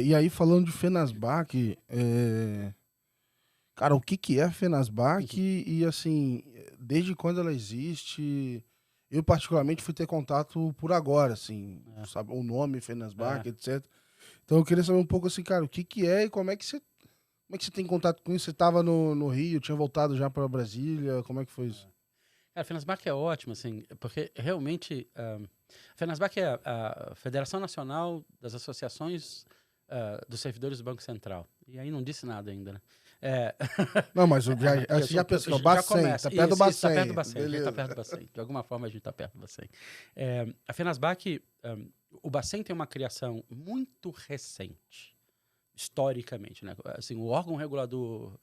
E aí, falando de Fenasbac, cara, o que que é a Fenasbac e, assim, desde quando ela existe? Eu, particularmente, fui ter contato por agora, assim, É, sabe, o nome Fenasbac, é. etc. Então, eu queria saber um pouco, assim, cara, o que que é e como é que você tem contato com isso? Você estava no Rio, tinha voltado já para Brasília, como é que foi isso? A Fenasbac é ótimo, assim, porque realmente a Fenasbac é a Federação Nacional das Associações dos Servidores do Banco Central. E aí não disse nada ainda, né? É, Não, mas você isso, já pensou, já Bacen, tá começa. perto do Isso, está perto do Bacen, Bacen, a gente está beleza. perto do Bacen. De alguma forma a gente está perto do Bacen. A Fenasbac, o Bacen tem uma criação muito recente, historicamente, né? Assim, o órgão regulador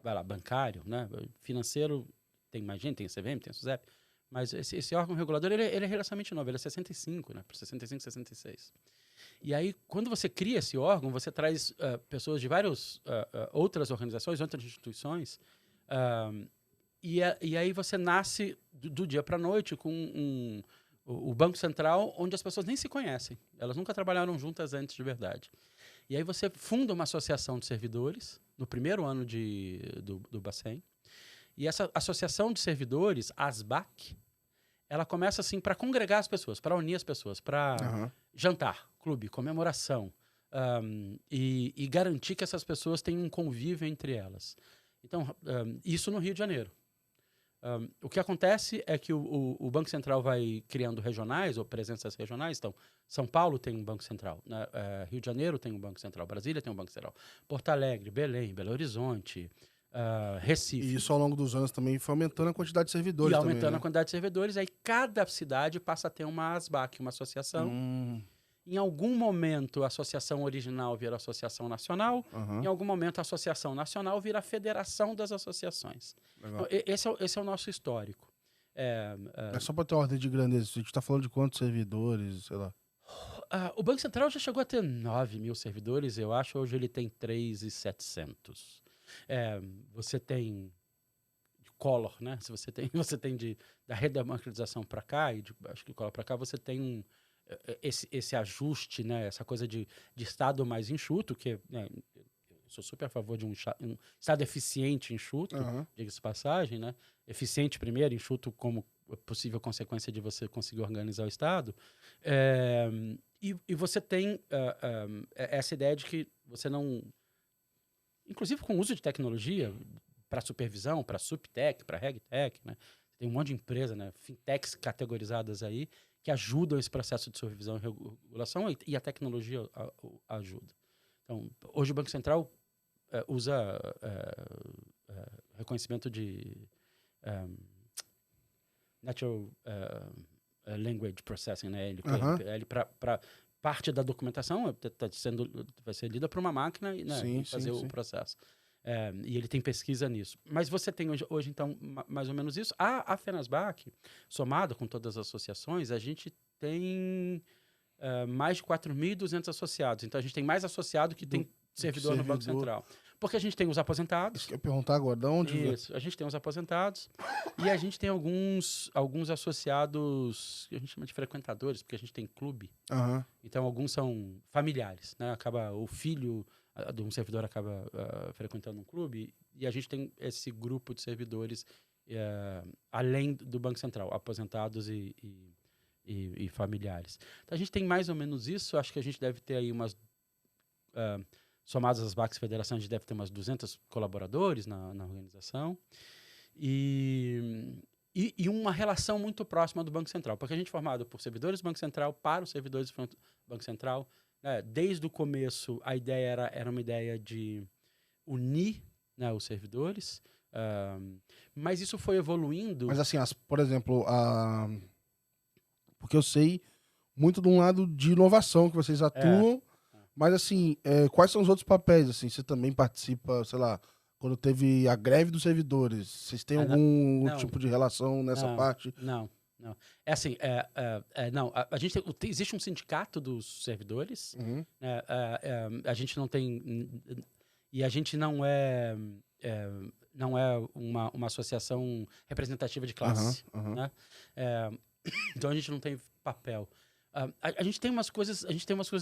vai lá, bancário, né? Financeiro, tem mais gente, tem a CVM, tem a SUSEP, mas esse órgão regulador, ele é relativamente novo, ele é 65, né? Por 65, 66. E aí, quando você cria esse órgão, você traz pessoas de várias outras organizações, outras instituições, uh, e aí você nasce do dia para a noite com o Banco Central, onde as pessoas nem se conhecem. Elas nunca trabalharam juntas antes de verdade. E aí você funda uma associação de servidores, no primeiro ano do Bacen, e essa associação de servidores, ASBAC, ela começa assim para congregar as pessoas, para unir as pessoas, para Aham. jantar, clube, comemoração, e garantir que essas pessoas tenham um convívio entre elas. Então, isso no Rio de Janeiro. O que acontece é que o Banco Central vai criando regionais ou presenças regionais. Então, São Paulo tem um Banco Central, né? Rio de Janeiro tem um Banco Central, Brasília tem um Banco Central, Porto Alegre, Belém, Belo Horizonte, E Recife. isso ao longo dos anos também foi aumentando a quantidade de E servidores também, aumentando a né? quantidade de servidores, aí cada cidade passa a ter uma ASBAC, uma associação. Hum, Em algum momento, a associação original vira associação nacional. Em aham, algum momento, a associação nacional vira a federação das associações. Então, legal. esse é o nosso histórico. É, É só para ter uma ordem de grandeza. A gente tá falando de quantos servidores, sei lá. o Banco Central já chegou a ter 9 mil servidores, eu acho. Hoje ele tem 3.700. É, você tem de Collor, né? Se você tem, você tem da redemocratização para cá, e acho que Collor para cá, você tem esse ajuste, né? Essa coisa de Estado mais enxuto, que né, eu sou super a favor de um Estado eficiente e enxuto, Aham. diga-se de passagem, né? Eficiente primeiro, enxuto como possível consequência de você conseguir organizar o Estado. É, e você tem essa ideia de que você não... Inclusive com o uso de tecnologia para supervisão, para subtech, para regtech, né? Tem um monte de empresa, né? Fintechs categorizadas aí que ajudam esse processo de supervisão e regulação e a tecnologia ajuda. Então, hoje o Banco Central usa reconhecimento de natural language processing, né? Aham. Ele para parte da documentação vai ser lida por uma máquina né, Sim, e sim, fazer o sim. processo. E ele tem pesquisa nisso. Mas você tem hoje então, mais ou menos isso. A Fenasbac, somado com todas as associações, a gente tem mais de 4.200 associados. Então, a gente tem mais associado que Do, tem do que servidor no Banco servidor. Central. Porque a gente tem os Isso aposentados. que eu ia perguntar agora, da onde vem? Isso, a gente tem os aposentados e a gente tem alguns associados que a gente chama de frequentadores, porque a gente tem clube. Aham. Então, alguns são familiares, né? Acaba o filho de um servidor acaba frequentando um clube e a gente tem esse grupo de servidores além do Banco Central, aposentados e familiares. Então, a gente tem mais ou menos isso. Acho que a gente deve ter aí somadas as BACs Federação, a gente deve ter umas 200 colaboradores na organização. E uma relação muito próxima do Banco Central, porque a gente é formado por servidores do Banco Central para os servidores do Banco Central. Né? Desde o começo, a ideia era uma ideia de unir né, os servidores, mas isso foi evoluindo. Mas assim, por exemplo, porque eu sei muito de um lado de inovação que vocês É, atuam, mas assim, quais são os outros papéis? Assim, você também participa, sei lá, quando teve a greve dos servidores, vocês têm não, algum não, tipo de relação nessa não, parte? não, não. É assim, não, a gente existe um sindicato dos servidores, Uhum. né, a gente não tem, e a gente é, não é uma associação representativa de Aham, classe, aham. né? É, então a gente não tem papel. A gente tem umas coisas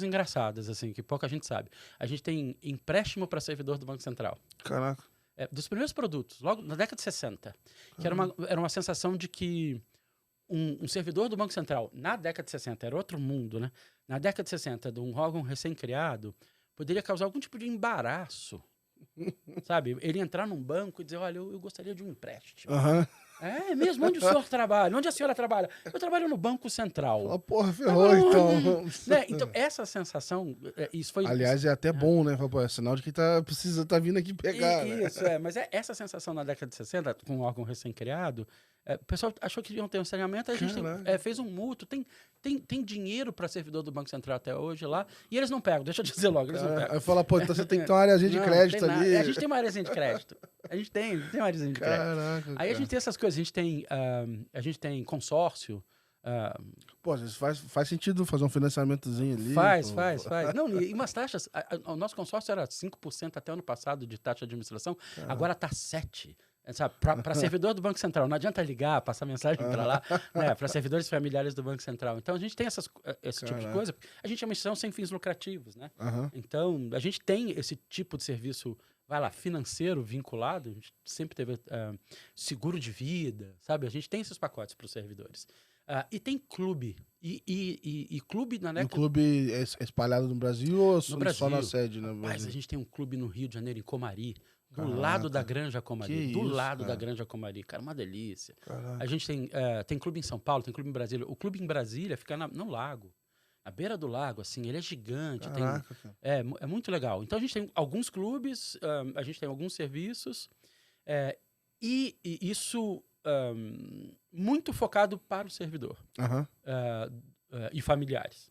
engraçadas, assim, que pouca gente sabe. A gente tem empréstimo para servidor do Banco Central. Caraca. Dos primeiros produtos, logo na década de 60, que era uma sensação de que um servidor do Banco Central, na década de 60, era outro mundo, né? Na década de 60, de um órgão recém-criado, poderia causar algum tipo de embaraço, sabe? Ele entrar num banco e dizer, olha, eu gostaria de um empréstimo. É mesmo? Onde o senhor trabalha? Onde a senhora trabalha? Eu trabalho no Banco Central. Porra, ferrou, então. Né? Então, essa sensação, isso foi... Aliás, é até bom, né? Pô, é sinal de que tá vindo aqui pegar, né? Isso, mas essa sensação na década de 60, com um órgão recém-criado, o pessoal achou que iam ter um saneamento, a gente fez um mútuo, tem dinheiro para servidor do Banco Central até hoje lá, e eles não pegam, deixa eu dizer logo, eles não pegam. Aí fala, pô, então você tem que ter uma areazinha de crédito ali. A gente tem uma areazinha de crédito. A gente tem uma areazinha de crédito. Caraca, Aí a gente tem essas coisas, a gente tem consórcio. Pô, às vezes faz sentido fazer um financiamentozinho ali. Faz. Não, e umas taxas, o nosso consórcio era 5% até ano passado de taxa de administração, agora está 7%. Para servidor do Banco Central, não adianta ligar, passar mensagem para lá, né, para servidores familiares do Banco Central. Então, a gente tem esse tipo de coisa. A gente é uma instituição sem fins lucrativos, né? Então, a gente tem esse tipo de serviço, financeiro vinculado. A gente sempre teve seguro de vida, sabe? A gente tem esses pacotes para os servidores. E tem clube. E clube na década... E o clube é espalhado no Brasil ou só na sede? Mas a gente tem um clube no Rio de Janeiro, em Comari. Do lado da Granja Comari. Da Granja Comari. Cara, uma delícia. Caraca. A gente tem clube em São Paulo, tem clube em Brasília. O clube em Brasília fica no lago. Na beira do lago, assim. Ele é gigante. Caraca, é muito legal. Então, a gente tem alguns clubes, a gente tem alguns serviços. E isso muito focado para o servidor. E familiares.